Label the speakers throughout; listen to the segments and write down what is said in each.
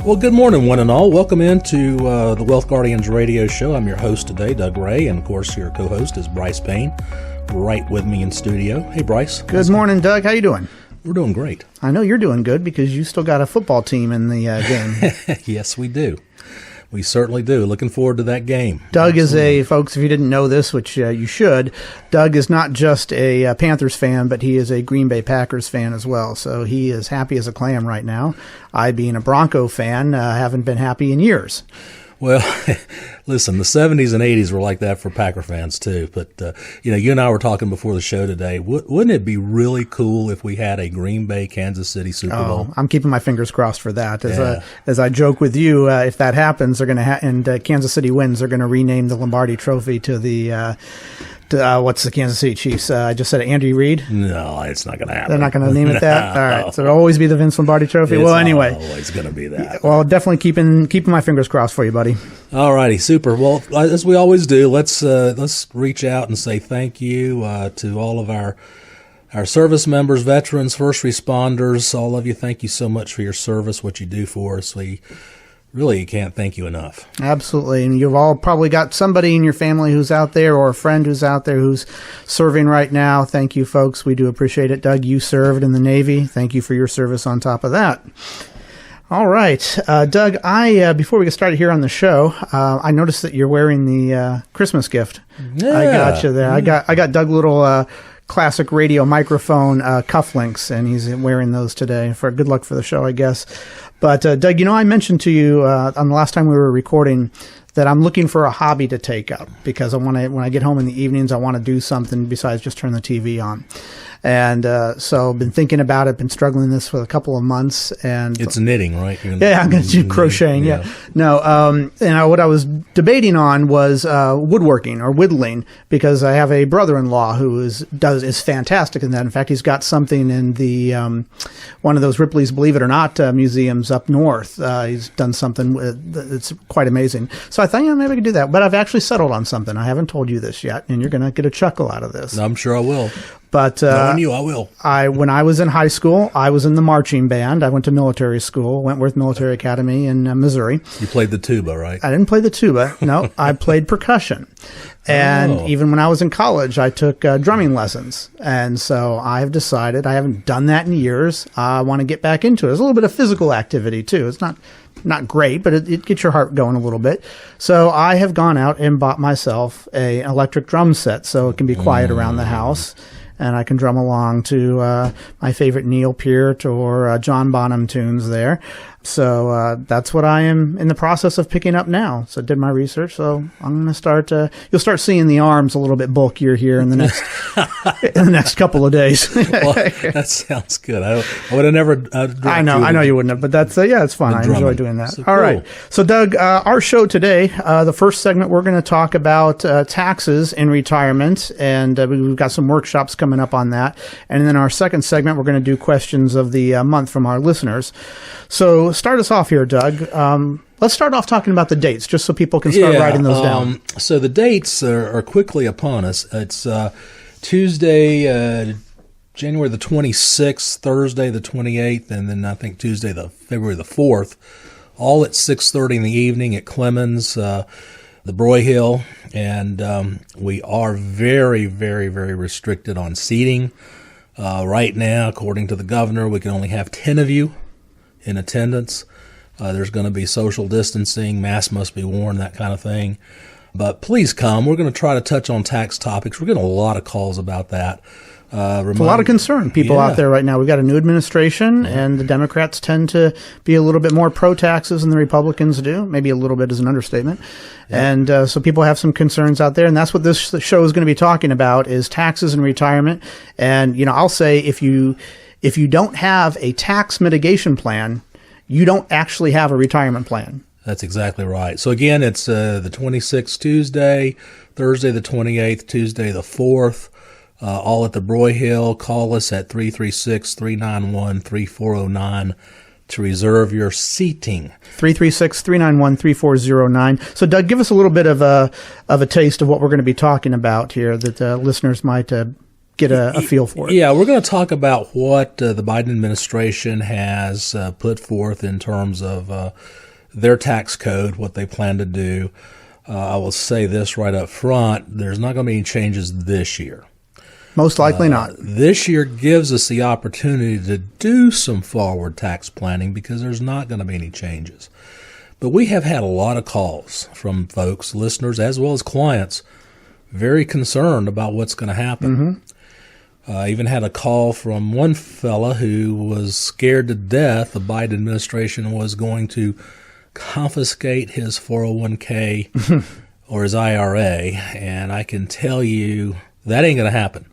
Speaker 1: Well, good morning, one and all. Welcome into the Wealth Guardians radio show. I'm your host today, Doug Ray, and of course, your co-host is Brice Payne, right with me in studio. Hey, Brice.
Speaker 2: Good morning, Doug. How you doing?
Speaker 1: We're doing great.
Speaker 2: I know you're doing good because you still got a football team in the game.
Speaker 1: Yes, we do. We certainly do. Looking forward to that game.
Speaker 2: Doug is folks, if you didn't know this, which you should, Doug is not just a Panthers fan, but he is a Green Bay Packers fan as well. So he is happy as a clam right now. I, being a Bronco fan, haven't been happy in years.
Speaker 1: Well, listen, the 70s and 80s were like that for Packer fans too. But, you and I were talking before the show today. Wouldn't it be really cool if we had a Green Bay, Kansas City Super Bowl?
Speaker 2: I'm keeping my fingers crossed for that. As I joke with you, if that happens, they're going to and Kansas City wins, they're going to rename the Lombardi Trophy to the what's the Kansas City Chiefs? I just said Andy Reid.
Speaker 1: No, it's not going to happen.
Speaker 2: They're not going to name it that? All right. So it'll always be the Vince Lombardi Trophy?
Speaker 1: It's
Speaker 2: well, anyway.
Speaker 1: Always going to be that.
Speaker 2: Well, definitely keeping my fingers crossed for you, buddy.
Speaker 1: All righty. Super. Well, as we always do, let's reach out and say thank you to all of our service members, veterans, first responders, all of you. Thank you so much for your service, what you do for us. We really can't thank you enough. Absolutely.
Speaker 2: And you've all probably got somebody in your family who's out there or a friend who's out there who's serving right now. Thank you, folks. We do appreciate it. Doug, you served in the Navy. Thank you for your service on top of that. All right. Doug, before we get started here on the show, I noticed that you're wearing the Christmas gift.
Speaker 1: Yeah.
Speaker 2: I got you there. I got Doug little classic radio microphone cufflinks, and he's wearing those today. For good luck for the show, I guess. But, Doug, I mentioned to you on the last time we were recording that I'm looking for a hobby to take up because when I get home in the evenings, I want to do something besides just turn the TV on. And so I've been thinking about it, been struggling this for a couple of months. And
Speaker 1: it's knitting, right?
Speaker 2: Yeah, I'm going to do crocheting, yeah. No, and what I was debating on was woodworking or whittling because I have a brother-in-law who is fantastic in that. In fact, he's got something in the one of those Ripley's Believe It or Not museums up north. He's done something that's quite amazing. So I thought, maybe I could do that. But I've actually settled on something. I haven't told you this yet, and you're going to get a chuckle out of this.
Speaker 1: I'm sure I will.
Speaker 2: But
Speaker 1: knowing you, I will.
Speaker 2: When I was in high school, I was in the marching band. I went to military school, Wentworth Military Academy in Missouri.
Speaker 1: You played the tuba, right?
Speaker 2: I didn't play the tuba. No, I played percussion. And even when I was in college, I took drumming lessons. And so I have decided, I haven't done that in years. I want to get back into it. There's a little bit of physical activity, too. It's not great, but it gets your heart going a little bit. So I have gone out and bought myself an electric drum set so it can be quiet around the house. And I can drum along to my favorite Neil Peart or John Bonham tunes there. So that's what I am in the process of picking up now. So I did my research. So I'm going to start. You'll start seeing the arms a little bit bulkier here in the next couple of days.
Speaker 1: Well, that sounds good. I would have never.
Speaker 2: I know you wouldn't have, but that's it's fun. I enjoy doing that. So all right. So Doug, our show today, the first segment, we're going to talk about taxes in retirement, and we've got some workshops coming up on that. And then our second segment, we're going to do questions of the month from our listeners. So start us off here, Doug. Let's start off talking about the dates, just so people can start writing those down.
Speaker 1: So the dates are quickly upon us. It's Tuesday, January the 26th, Thursday the 28th, and then I think Tuesday, February the 4th, all at 6:30 in the evening at Clemens, the Broyhill. And we are very, very, very restricted on seating. Right now, according to the governor, we can only have 10 of you in attendance. There's going to be social distancing, masks must be worn, that kind of thing. But please come. We're going to try to touch on tax topics. We're getting a lot of calls about that.
Speaker 2: It's a lot of concern, people out there right now. We've got a new administration, and the Democrats tend to be a little bit more pro-taxes than the Republicans do. Maybe a little bit is an understatement. Yeah. And so people have some concerns out there, and that's what this show is going to be talking about, is taxes and retirement. And, I'll say if you don't have a tax mitigation plan, you don't actually have a retirement plan.
Speaker 1: That's exactly right. So again, it's the 26th Tuesday, Thursday the 28th, Tuesday the 4th, all at the Broyhill. Call us at 336-391-3409 to reserve your seating.
Speaker 2: 336-391-3409. So Doug, give us a little bit of a taste of what we're going to be talking about here that listeners might get a feel for it.
Speaker 1: Yeah, we're going to talk about what the Biden administration has put forth in terms of their tax code, what they plan to do. I will say this right up front. There's not going to be any changes this year.
Speaker 2: Most likely not.
Speaker 1: This year gives us the opportunity to do some forward tax planning because there's not going to be any changes. But we have had a lot of calls from folks, listeners, as well as clients, very concerned about what's going to happen. I even had a call from one fella who was scared to death the Biden administration was going to confiscate his 401k or his IRA, and I can tell you that ain't going to happen.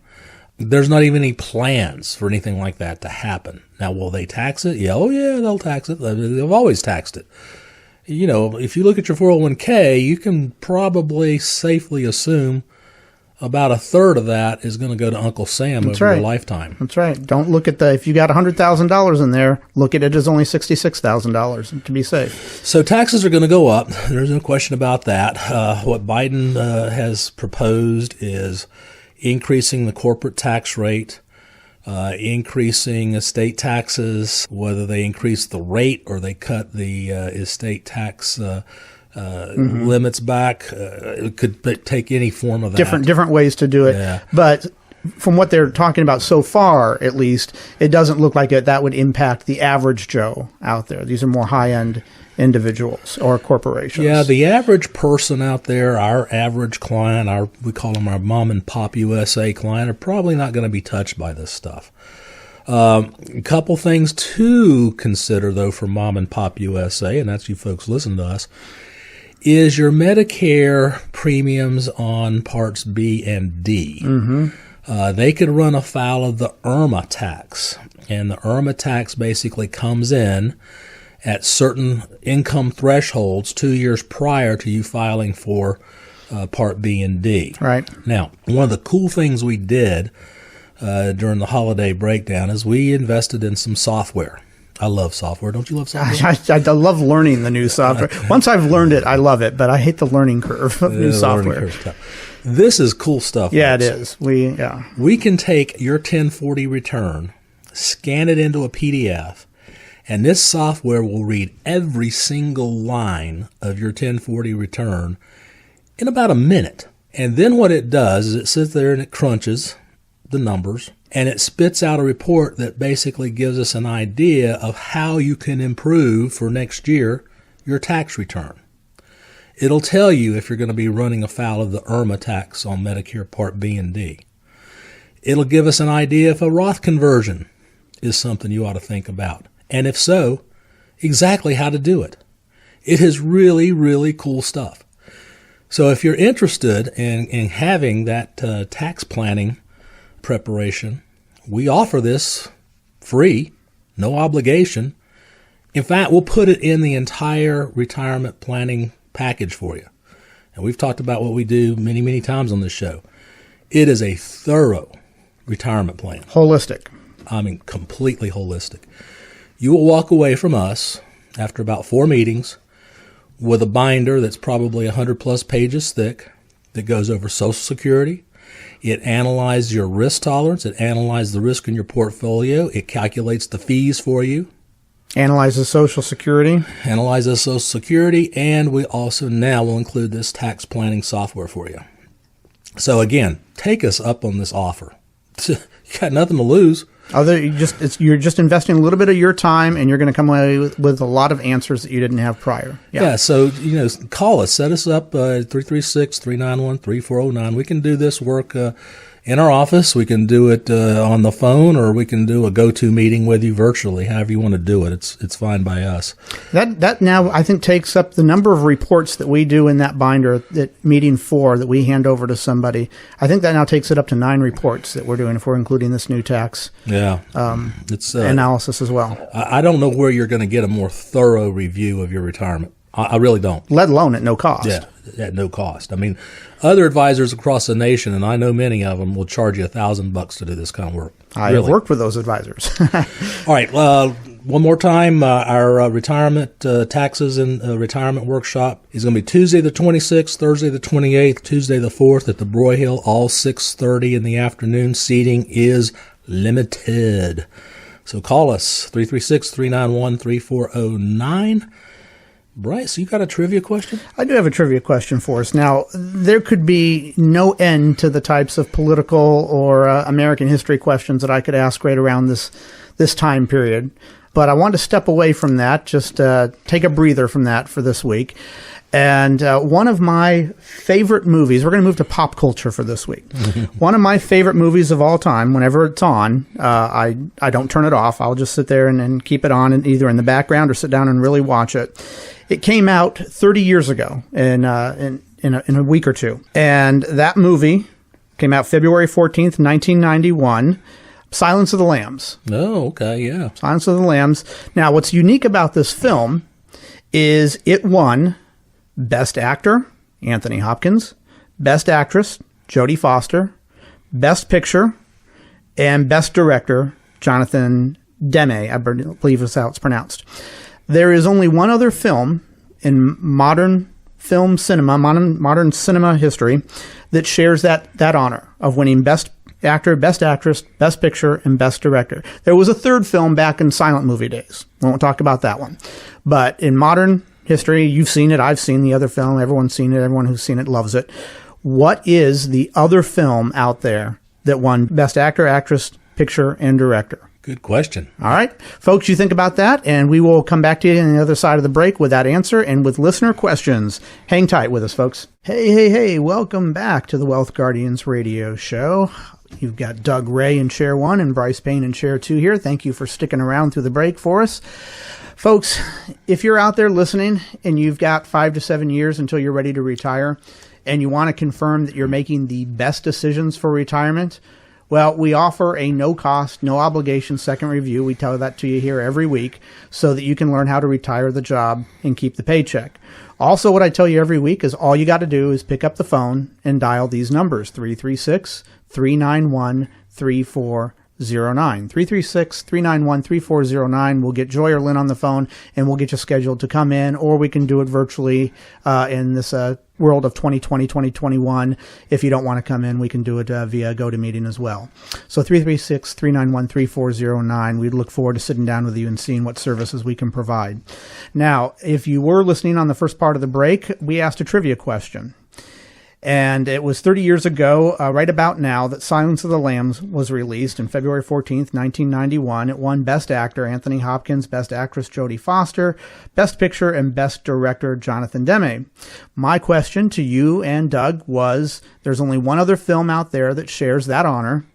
Speaker 1: There's not even any plans for anything like that to happen. Now, will they tax it? Yeah, oh yeah, they'll tax it. They've always taxed it. You know, if you look at your 401k, you can probably safely assume about a third of that is going to go to Uncle Sam over your lifetime.
Speaker 2: That's right. Don't look at if you got $100,000 in there, look at it as only $66,000 to be safe.
Speaker 1: So taxes are going to go up. There's no question about that. What Biden has proposed is increasing the corporate tax rate, increasing estate taxes, whether they increase the rate or they cut the estate tax limits back. It could take any form of that.
Speaker 2: Different ways to do it.
Speaker 1: Yeah.
Speaker 2: But from what they're talking about so far, at least, it doesn't look like that would impact the average Joe out there. These are more high-end individuals or corporations.
Speaker 1: Yeah, the average person out there, our average client, we call them our mom and pop USA client, are probably not going to be touched by this stuff. A couple things to consider, though, for mom and pop USA, and that's you folks listen to us, is your Medicare premiums on Parts B and D. They could run afoul of the IRMA tax, and the IRMA tax basically comes in at certain income thresholds 2 years prior to you filing for Part B and D.
Speaker 2: Right.
Speaker 1: Now, one of the cool things we did during the holiday breakdown is we invested in some software. I love software. Don't you love software?
Speaker 2: I love learning the new software. Once I've learned it, I love it, but I hate the learning curve of new software.
Speaker 1: This is cool stuff.
Speaker 2: Yeah,
Speaker 1: folks.
Speaker 2: it is.
Speaker 1: We can take your 1040 return, scan it into a PDF, and this software will read every single line of your 1040 return in about a minute. And then what it does is it sits there and it crunches the numbers, and it spits out a report that basically gives us an idea of how you can improve for next year your tax return. It'll tell you if you're going to be running afoul of the IRMA tax on Medicare Part B and D. It'll give us an idea if a Roth conversion is something you ought to think about. And if so, exactly how to do it. It is really, really cool stuff. So if you're interested in having that tax planning preparation, we offer this free, no obligation. In fact, we'll put it in the entire retirement planning package for you. And we've talked about what we do many, many times on this show. It is a thorough retirement plan.
Speaker 2: Holistic.
Speaker 1: I mean, completely holistic. You will walk away from us after about 4 meetings with a binder that's probably 100 plus pages thick that goes over Social Security. It analyzes your risk tolerance. It analyzes the risk in your portfolio. It calculates the fees for you.
Speaker 2: Analyzes Social Security.
Speaker 1: Analyzes Social Security. And we also now will include this tax planning software for you. So again, take us up on this offer. You got nothing to lose.
Speaker 2: You're just investing a little bit of your time, and you're going to come away with a lot of answers that you didn't have prior.
Speaker 1: Yeah, so call us, set us up 336-391-3409. We can do this work in our office. We can do it on the phone, or we can do a go-to meeting with you virtually. However you want to do it, it's fine by us.
Speaker 2: That now I think takes up the number of reports that we do in that binder, that meeting 4 that we hand over to somebody. I think that now takes it up to 9 reports that we're doing if we're including this new tax.
Speaker 1: Yeah,
Speaker 2: it's analysis as well.
Speaker 1: I don't know where you're going to get a more thorough review of your retirement. I really don't.
Speaker 2: Let alone at no cost.
Speaker 1: Yeah, at no cost. I mean, other advisors across the nation, and I know many of them, will charge you $1,000 to do this kind of work.
Speaker 2: I have worked with those advisors.
Speaker 1: All right. One more time, our retirement taxes and retirement workshop is going to be Tuesday the 26th, Thursday the 28th, Tuesday the 4th at the Broyhill, all 6:30 in the afternoon. Seating is limited. So call us, 336-391-3409. Brice, you got a trivia question?
Speaker 2: I do have a trivia question for us. Now, there could be no end to the types of political or American history questions that I could ask right around this time period. But I want to step away from that, just take a breather from that for this week. And one of my favorite movies, we're going to move to pop culture for this week. One of my favorite movies of all time, whenever it's on, I don't turn it off. I'll just sit there and keep it on either in the background or sit down and really watch it. It came out 30 years ago in a week or two. And that movie came out February 14th, 1991. Silence of the Lambs.
Speaker 1: Oh, okay, yeah.
Speaker 2: Silence of the Lambs. Now, what's unique about this film is it won Best Actor, Anthony Hopkins, Best Actress, Jodie Foster, Best Picture, and Best Director, Jonathan Demme, I believe is how it's pronounced. There is only one other film in modern film cinema, modern cinema history, that shares that honor of winning Best Actor, Best Actress, Best Picture, and Best Director. There was a third film back in silent movie days. We won't talk about that one. But in modern history, you've seen it, I've seen the other film, everyone's seen it, everyone who's seen it loves it. What is the other film out there that won Best Actor, Actress, Picture, and Director?
Speaker 1: Good question.
Speaker 2: All right. Folks, you think about that, and we will come back to you on the other side of the break with that answer and with listener questions. Hang tight with us, folks. Hey, welcome back to the Wealth Guardians radio show. You've got Doug Ray in Chair 1 and Brice Payne in Chair 2 here. Thank you for sticking around through the break for us. Folks, if you're out there listening and you've got 5 to 7 years until you're ready to retire and you want to confirm that you're making the best decisions for retirement, well, we offer a no-cost, no-obligation second review. We tell that to you here every week so that you can learn how to retire the job and keep the paycheck. Also, what I tell you every week is all you got to do is pick up the phone and dial these numbers, 336-391-3409. 336-391-3409. We'll get Joy or Lynn on the phone, and we'll get you scheduled to come in, or we can do it virtually in this world of 2020, 2021. If you don't want to come in, we can do it via GoToMeeting as well. So 336-391-3409. We'd look forward to sitting down with you and seeing what services we can provide. Now, if you were listening on the first part of the break, we asked a trivia question. And it was 30 years ago, right about now, that Silence of the Lambs was released on February 14th, 1991. It won Best Actor, Anthony Hopkins, Best Actress, Jodie Foster, Best Picture, and Best Director, Jonathan Demme. My question to you and Doug was, there's only one other film out there that shares that honor.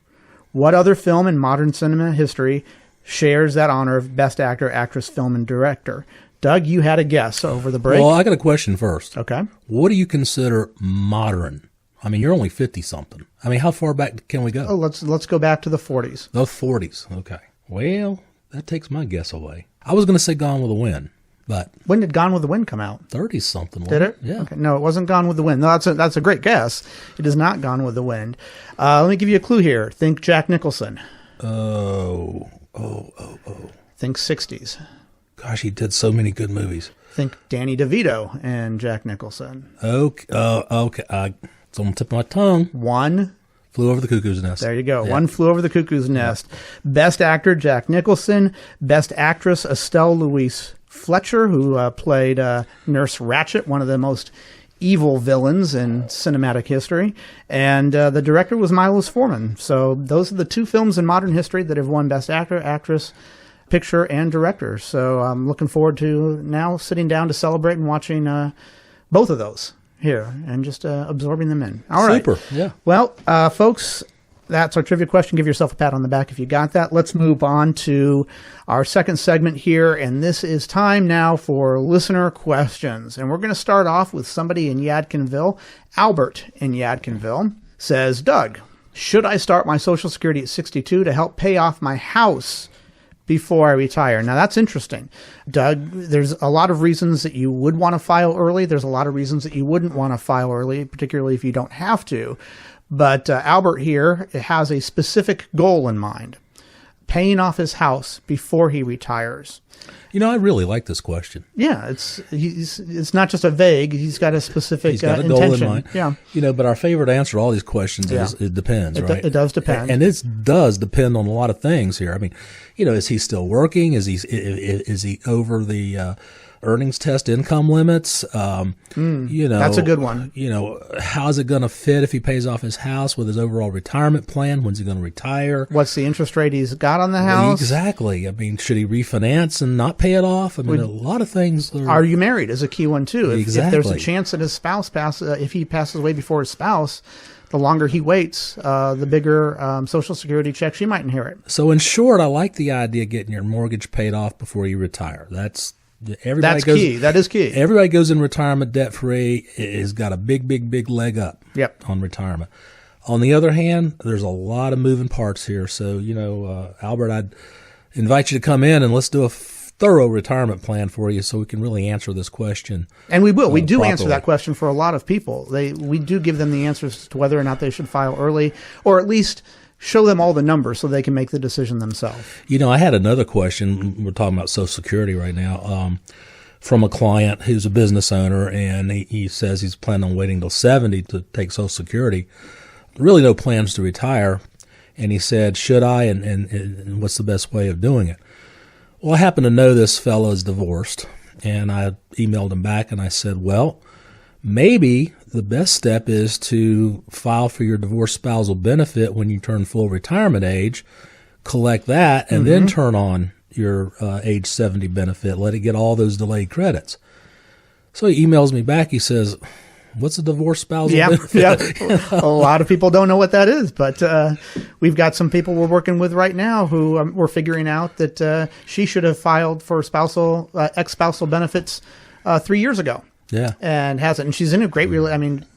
Speaker 2: What other film in modern cinema history shares that honor of Best Actor, Actress, Film, and Director? Doug, you had a guess over the break.
Speaker 1: Well, I got a question first.
Speaker 2: Okay.
Speaker 1: What do you consider modern? I mean, you're only 50-something. I mean, how far back can we go?
Speaker 2: Oh, let's go back to the 40s.
Speaker 1: The 40s. Okay. Well, that takes my guess away. I was going to say Gone with the Wind, but
Speaker 2: when did Gone with the Wind come out?
Speaker 1: 30-something.
Speaker 2: Did it?
Speaker 1: Yeah.
Speaker 2: Okay. No, it wasn't Gone with the Wind. No, that's a great guess. It is not Gone with the Wind. Let me give you a clue here. Think Jack Nicholson.
Speaker 1: Oh.
Speaker 2: Think 60s.
Speaker 1: Gosh, he did so many good movies.
Speaker 2: Think Danny DeVito and Jack Nicholson.
Speaker 1: Okay. It's on the tip of my tongue.
Speaker 2: One
Speaker 1: Flew Over the Cuckoo's Nest.
Speaker 2: There you go.
Speaker 1: Yeah.
Speaker 2: One Flew Over the Cuckoo's Nest. Best Actor, Jack Nicholson. Best Actress, Estelle Louise Fletcher, who played Nurse Ratched, one of the most evil villains in cinematic history. And the director was Milos Forman. So those are the two films in modern history that have won Best Actor, Actress, Picture, and Director. So I'm looking forward to now sitting down to celebrate and watching both of those here and just absorbing them in. All right.
Speaker 1: Super. Yeah.
Speaker 2: Well, folks, that's our trivia question. Give yourself a pat on the back if you got that. Let's move on to our second segment here, and this is time now for listener questions. And we're going to start off with somebody in Yadkinville. Albert in Yadkinville says, Doug, should I start my Social Security at 62 to help pay off my house before I retire? Now, that's interesting. Doug, there's a lot of reasons that you would want to file early. There's a lot of reasons that you wouldn't want to file early, particularly if you don't have to. But Albert here has a specific goal in mind. paying off his house before he retires?
Speaker 1: I really like this question.
Speaker 2: Yeah, it's not just a vague. He's got a specific
Speaker 1: He's got a
Speaker 2: intention.
Speaker 1: goal in mind.
Speaker 2: Yeah,
Speaker 1: But our favorite answer to all these questions is it depends, right?
Speaker 2: It does depend.
Speaker 1: And it does depend on a lot of things here. I mean, is he still working? Is he over the earnings test income limits?
Speaker 2: That's a good one.
Speaker 1: How's it going to fit if he pays off his house with his overall retirement plan? When's he going to retire?
Speaker 2: What's the interest rate he's got on the house?
Speaker 1: Exactly. I mean, should he refinance and not pay it off? I mean, a lot of things.
Speaker 2: Are you married is a key one too. If there's a chance that his spouse if he passes away before his spouse, the longer he waits, the bigger Social Security check she might inherit.
Speaker 1: So in short, I like the idea of getting your mortgage paid off before you retire. That's
Speaker 2: key. That is key.
Speaker 1: Everybody goes in retirement debt free. Has got a big leg up.
Speaker 2: Yep.
Speaker 1: On retirement. On the other hand, there's a lot of moving parts here. So Albert, I'd invite you to come in and let's do a thorough retirement plan for you, so we can really answer this question.
Speaker 2: And we will. We do
Speaker 1: properly.
Speaker 2: Answer that question for a lot of people. We do give them the answers to whether or not they should file early, or at least show them all the numbers so they can make the decision themselves.
Speaker 1: I had another question. We're talking about Social Security right now, from a client who's a business owner, and he says he's planning on waiting till 70 to take Social Security. Really no plans to retire. And he said, should I, and what's the best way of doing it? Well, I happen to know this fellow is divorced, and I emailed him back and I said, well, maybe the best step is to file for your divorced spousal benefit when you turn full retirement age, collect that, and then turn on your age 70 benefit. Let it get all those delayed credits. So he emails me back. He says, what's a divorced spousal benefit?
Speaker 2: Yeah. A lot of people don't know what that is, but we've got some people we're working with right now who we're figuring out that she should have filed for ex-spousal benefits 3 years ago.
Speaker 1: Yeah.
Speaker 2: And hasn't. And she's in a great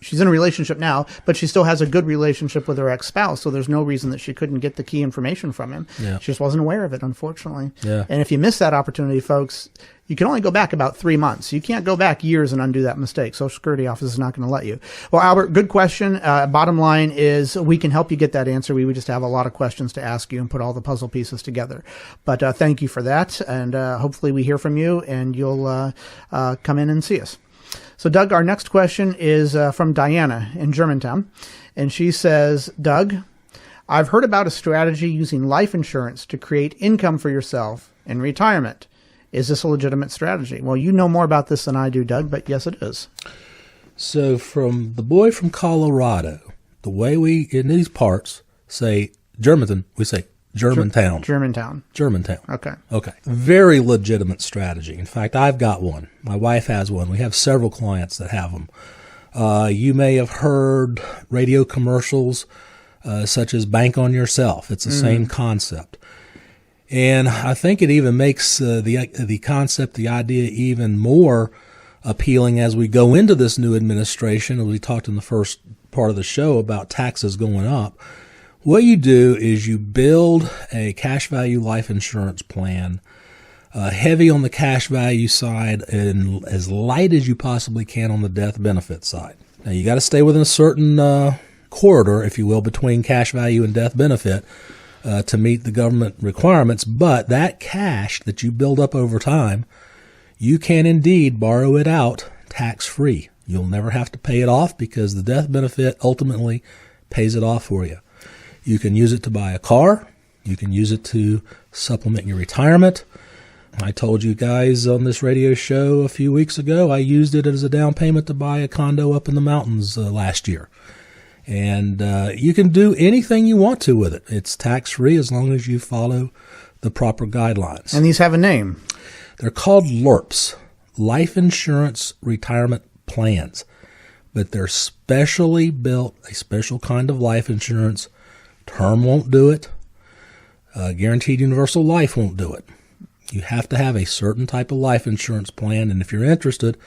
Speaker 2: she's in a relationship now, but she still has a good relationship with her ex-spouse, so there's no reason that she couldn't get the key information from him.
Speaker 1: Yeah.
Speaker 2: She just wasn't aware of it, unfortunately.
Speaker 1: Yeah.
Speaker 2: And if you miss that opportunity, folks, you can only go back about 3 months. You can't go back years and undo that mistake. Social Security office is not going to let you. Well, Albert, good question. Bottom line is we can help you get that answer. We would just have a lot of questions to ask you and put all the puzzle pieces together. But thank you for that, and hopefully we hear from you and you'll come in and see us. So, Doug, our next question is from Diana in Germantown. And she says, Doug, I've heard about a strategy using life insurance to create income for yourself in retirement. Is this a legitimate strategy? Well, you know more about this than I do, Doug, but yes, it is.
Speaker 1: So from the boy from Colorado, the way we, in these parts, say Germantown, we say Germantown.
Speaker 2: Germantown.
Speaker 1: Okay. Very legitimate strategy. In fact, I've got one. My wife has one. We have several clients that have them. You may have heard radio commercials such as Bank on Yourself. It's the same concept. And I think it even makes the concept, the idea even more appealing as we go into this new administration. As we talked in the first part of the show about taxes going up. What you do is you build a cash value life insurance plan, heavy on the cash value side and as light as you possibly can on the death benefit side. Now, you got to stay within a certain corridor, if you will, between cash value and death benefit to meet the government requirements. But that cash that you build up over time, you can indeed borrow it out tax-free. You'll never have to pay it off because the death benefit ultimately pays it off for you. You can use it to buy a car. You can use it to supplement your retirement. I told you guys on this radio show a few weeks ago, I used it as a down payment to buy a condo up in the mountains last year. And you can do anything you want to with it. It's tax-free as long as you follow the proper guidelines.
Speaker 2: And these have a name.
Speaker 1: They're called LIRPs, Life Insurance Retirement Plans. But they're specially built, a special kind of life insurance. Term won't do it. Guaranteed Universal Life won't do it. You have to have a certain type of life insurance plan, and if you're interested,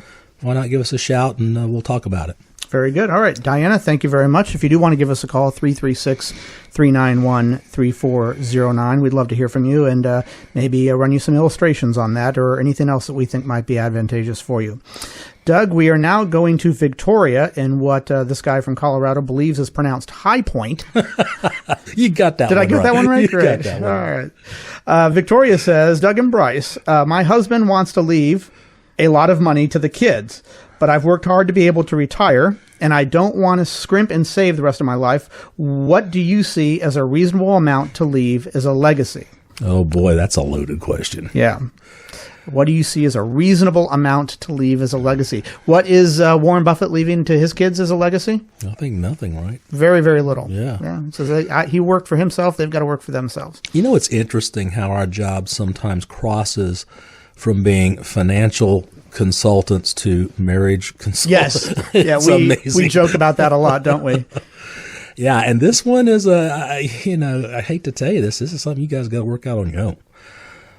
Speaker 1: why not give us a shout and we'll talk about it.
Speaker 2: Very good. All right, Diana, thank you very much. If you do want to give us a call, 336-391-3409. We'd love to hear from you and maybe run you some illustrations on that or anything else that we think might be advantageous for you. Doug, we are now going to Victoria in what this guy from Colorado believes is pronounced High Point.
Speaker 1: You got that
Speaker 2: Did
Speaker 1: one right.
Speaker 2: I get that one right?
Speaker 1: You
Speaker 2: Great.
Speaker 1: got that one.
Speaker 2: All right. Victoria says, Doug and Brice, my husband wants to leave a lot of money to the kids, but I've worked hard to be able to retire, and I don't want to scrimp and save the rest of my life. What do you see as a reasonable amount to leave as a legacy?
Speaker 1: Oh, boy, that's a loaded question.
Speaker 2: Yeah. What do you see as a reasonable amount to leave as a legacy? What is Warren Buffett leaving to his kids as a legacy?
Speaker 1: I think nothing, right?
Speaker 2: Very, very little.
Speaker 1: Yeah.
Speaker 2: So he worked for himself. They've got to work for themselves.
Speaker 1: You know, it's interesting how our job sometimes crosses from being financial consultants to marriage consultants.
Speaker 2: Yes. Yeah,
Speaker 1: It's
Speaker 2: we joke about that a lot, don't we?
Speaker 1: Yeah, and this one is I hate to tell you this is something you guys got to work out on your own.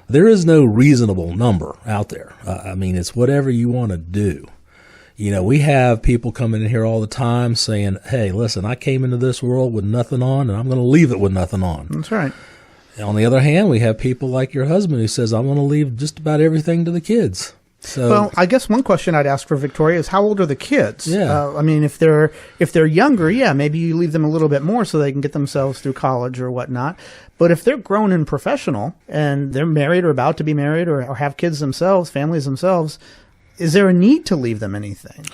Speaker 1: There is no reasonable number out there. It's whatever you want to do. We have people coming in here all the time saying, hey, listen, I came into this world with nothing on, and I'm going to leave it with nothing on.
Speaker 2: That's right.
Speaker 1: On the other hand, we have people like your husband who says, I'm going to leave just about everything to the kids. So,
Speaker 2: well, I guess one question I'd ask for Victoria is how old are the kids?
Speaker 1: Yeah.
Speaker 2: If they're younger, yeah, maybe you leave them a little bit more so they can get themselves through college or whatnot. But if they're grown and professional and they're married or about to be married or have kids themselves, families themselves, is there a need to leave them anything?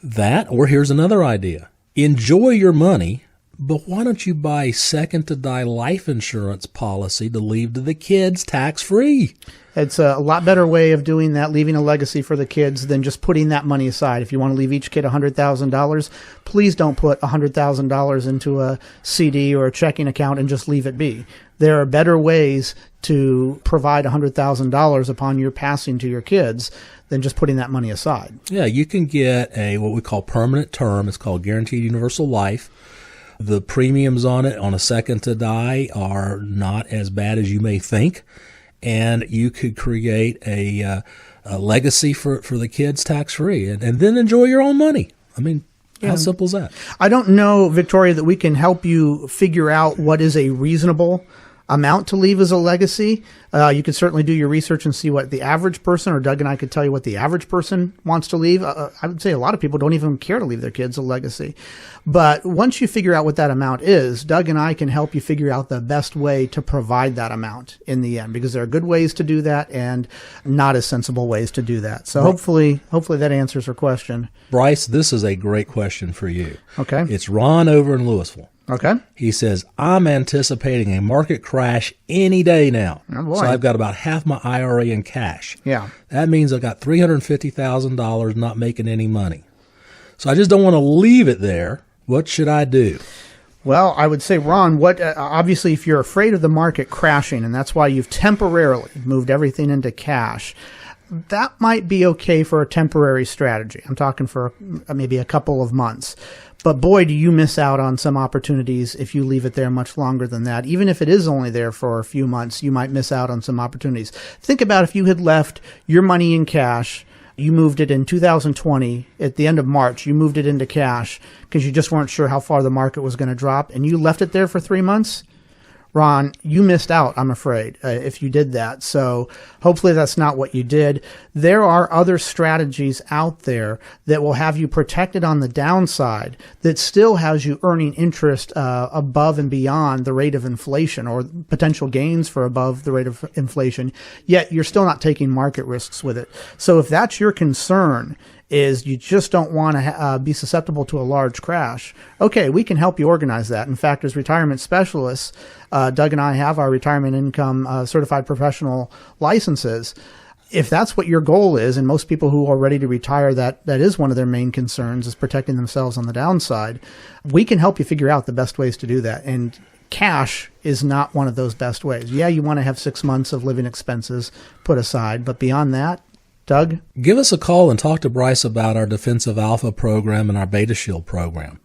Speaker 1: That, or here's another idea. Enjoy your money, but why don't you buy a second-to-die life insurance policy to leave to the kids tax-free?
Speaker 2: It's a lot better way of doing that, leaving a legacy for the kids, than just putting that money aside. If you want to leave each kid $100,000, please don't put $100,000 into a CD or a checking account and just leave it be. There are better ways to provide $100,000 upon your passing to your kids than just putting that money aside.
Speaker 1: Yeah, you can get what we call permanent term. It's called Guaranteed Universal Life. The premiums on it on a second to die are not as bad as you may think. And you could create a legacy for the kids tax-free and then enjoy your own money. How simple is that?
Speaker 2: I don't know, Victoria, that we can help you figure out what is a reasonable amount to leave as a legacy. You could certainly do your research and see what the average person, or Doug and I could tell you what the average person wants to leave. I would say a lot of people don't even care to leave their kids a legacy. But once you figure out what that amount is, Doug and I can help you figure out the best way to provide that amount in the end, because there are good ways to do that and not as sensible ways to do that. So hopefully that answers her question.
Speaker 1: Brice, this is a great question for you.
Speaker 2: Okay.
Speaker 1: It's Ron over in Louisville.
Speaker 2: Okay.
Speaker 1: He says, I'm anticipating a market crash any day now.
Speaker 2: Oh, boy.
Speaker 1: So I've got about half my IRA in cash.
Speaker 2: Yeah.
Speaker 1: That means I've got $350,000 not making any money. So I just don't want to leave it there. What should I do?
Speaker 2: Well, I would say, Ron, obviously, if you're afraid of the market crashing, and that's why you've temporarily moved everything into cash, that might be okay for a temporary strategy. I'm talking for maybe a couple of months. But boy, do you miss out on some opportunities if you leave it there much longer than that. Even if it is only there for a few months, you might miss out on some opportunities. Think about if you had left your money in cash, you moved it in 2020, at the end of March, you moved it into cash because you just weren't sure how far the market was going to drop, and you left it there for 3 months. Ron, you missed out, I'm afraid, if you did that. So hopefully that's not what you did. There are other strategies out there that will have you protected on the downside that still has you earning interest above and beyond the rate of inflation, or potential gains for above the rate of inflation, yet you're still not taking market risks with it. So if that's your concern, is you just don't want to be susceptible to a large crash, okay, we can help you organize that. In fact, as retirement specialists, Doug and I have our retirement income certified professional licenses. If that's what your goal is, and most people who are ready to retire, that is one of their main concerns, is protecting themselves on the downside, we can help you figure out the best ways to do that. And cash is not one of those best ways. Yeah, you want to have 6 months of living expenses put aside, but beyond that, Doug?
Speaker 1: Give us a call and talk to Brice about our Defensive Alpha program and our Beta Shield program.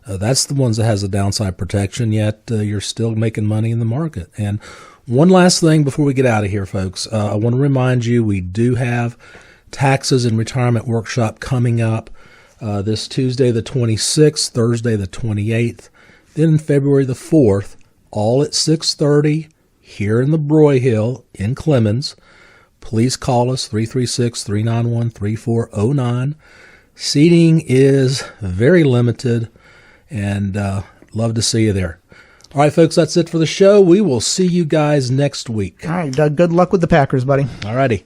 Speaker 1: That's the ones that has the downside protection, yet you're still making money in the market. And one last thing before we get out of here, folks. I want to remind you we do have Taxes and Retirement Workshop coming up this Tuesday the 26th, Thursday the 28th, then February the 4th, all at 6:30 here in the Broyhill in Clemens. Please call us, 336-391-3409. Seating is very limited, and love to see you there. All right, folks, that's it for the show. We will see you guys next week.
Speaker 2: All right, Doug, good luck with the Packers, buddy.
Speaker 1: All righty.